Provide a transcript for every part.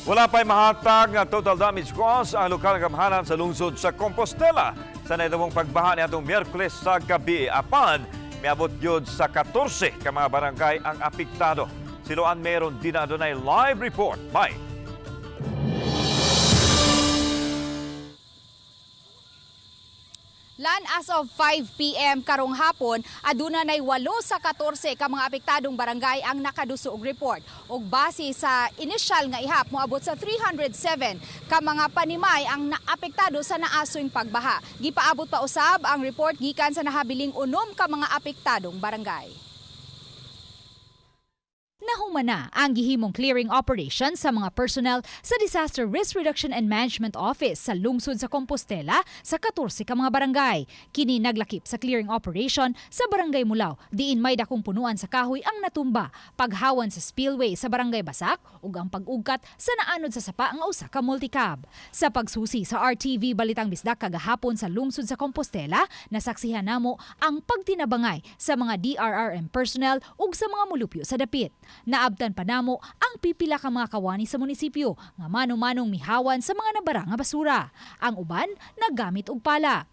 Wala pa'y mahatag nga total damage cost ang lokal nga gamhanan sa lungsod sa Compostela. Sa naitawong pagbaha ni atong Miyerkules sa gabi apan, miabot yun sa 14 ka mga barangay ang apektado. Siloan meron din na adunay live report. Bye! Lan as of 5 p.m. karong hapon, aduna nay 8 sa 14 ka mga apektadong barangay ang nakaduso og report. Ug base sa initial nga ihap, moabot sa 307 ka mga panimay ang naapektado sa naasoyng pagbaha. Gipaabot pa usab ang report gikan sa nahabiling 6 ka mga apektadong barangay. Nahumana ang gihimong clearing operation sa mga personnel sa Disaster Risk Reduction and Management Office sa lungsod sa Compostela sa 14 ka mga barangay. Kini naglakip sa clearing operation sa Barangay Mulao, diin may dakong punuan sa kahoy ang natumba, paghawan sa spillway sa Barangay Basak ug ang pag-ugkat sa naanod sa sapa nga usa ka multicab. Sa pagsusi sa RTV Balitang Bisdak kagahapon sa lungsod sa Compostela, nasaksihan namo ang pagtinabangay sa mga DRRM personnel ug sa mga mulupyo sa dapit. Naabtan pa namo ang pipila ka mga kawani sa munisipyo nga mano-manong mihawan sa mga nabara nga basura. Ang uban naggamit og pala.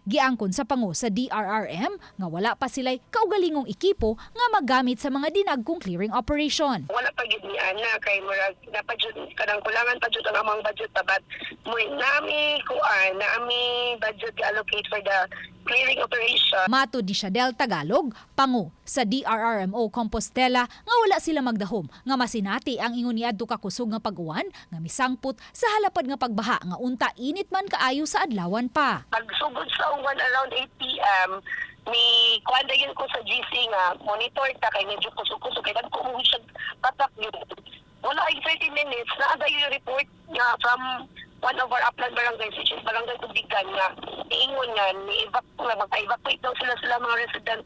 Giangkon sa pangu sa DRRM nga wala pa sila'y kaugalingong ekipo nga magamit sa mga dinagkong clearing operation. Wala pa gid ni ana kay murag napadjud kanang kulangan pa jud ang among budget but nami kuan nami budget allocate for the clearing operation. Matud ni Shadel Tagalog, pangu sa DRRMO Compostela nga wala sila magdahom nga masinati ang ingon niadto ka kusog nga pag-uwan nga misangput sa halapad nga pagbaha nga unta init man kaayo sa adlawan pa. Pagsugod sa uwan around 8 p.m. ni kuan dayon ko sa GC nga monitor ta kay medyo kusog-kusog kay dagko mo siya patak yun. Wala ay 30 minutes na ada yung report nga from one of our upland barangays, which is Barangay Tubigan, nga iingon nga mag-evacuate daw sila mga resident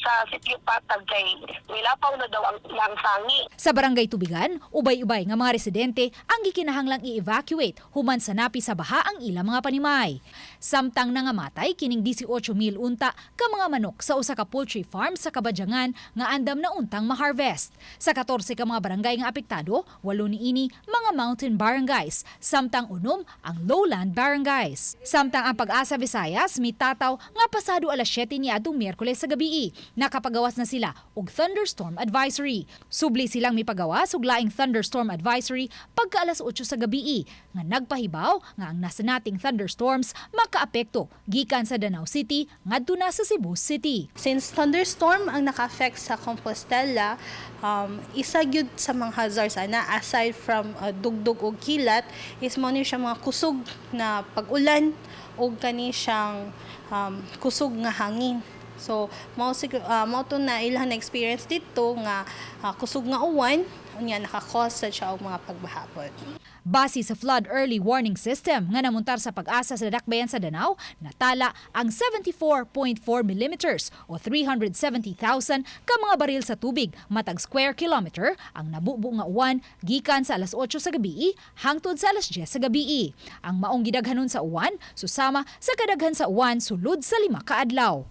sa Sitio Patag kay nilapaw na daw ang ilang sangi. Sa Barangay Tubigan, ubay-ubay nga mga residente ang gikinahanglang i-evacuate human sa napi sa baha ang ilang mga panimay. Samtang nangamatay kining 18,000 unta ka mga manok sa usa ka poultry farm sa Kabadyangan nga andam na untang ma-harvest. Sa 14 ka mga barangay nga apektado, 8 niini mga mountain barangays, samtang 6 ang lowland barangays. Samtang ang Pag-asa Visayas mitataw nga pasado alas 7 niadtong Miyerkules sa gabii. Nakapagawas na sila og thunderstorm advisory. Subli silang mipagawas og laing thunderstorm advisory pagka alas 8 sa gabii nga nagpahibaw nga ang nasa nating thunderstorms makaapekto gikan sa Danau City ngadto na sa Cebu City. Since thunderstorm ang naka-affect sa Compostela, isa gyud sa mga hazards ana aside from dugdog o kilat is mo ni siya mga kusog na pag-ulan o kani siyang kusog nga hangin. So, mao to na ilang na experience dito nga kusog nga uwan, unya naka-cause siya og mga pagbahapon. Base sa flood early warning system nga namuntar sa Pag-asa sa Dakbayan sa Danau, natala ang 74.4 millimeters o 370,000 ka mga baril sa tubig matag square kilometer ang nabubo nga uwan gikan sa alas 8 sa gabii hangtod sa alas 10 sa gabii. Ang maong gidaghanon sa uwan susama sa kadaghan sa uwan sulod sa 5 ka adlaw.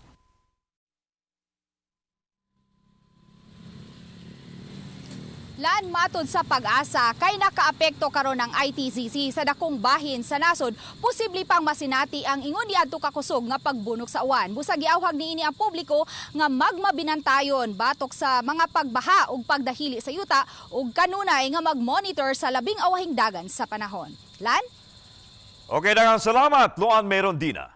Lan matod sa Pag-asa kay nakaapekto karon ang ITCC sa dakong bahin sa nasod, posible pang masinati ang ingon niadto ka kusog nga pagbunok sa uwan. Busag giawhag niini ang publiko nga magmabinantayon batok sa mga pagbaha ug pagdahili sa yuta ug kanunay nga magmonitor sa labing awahing dagan sa panahon. Lan? Okay, daghang salamat, Luan Merondina.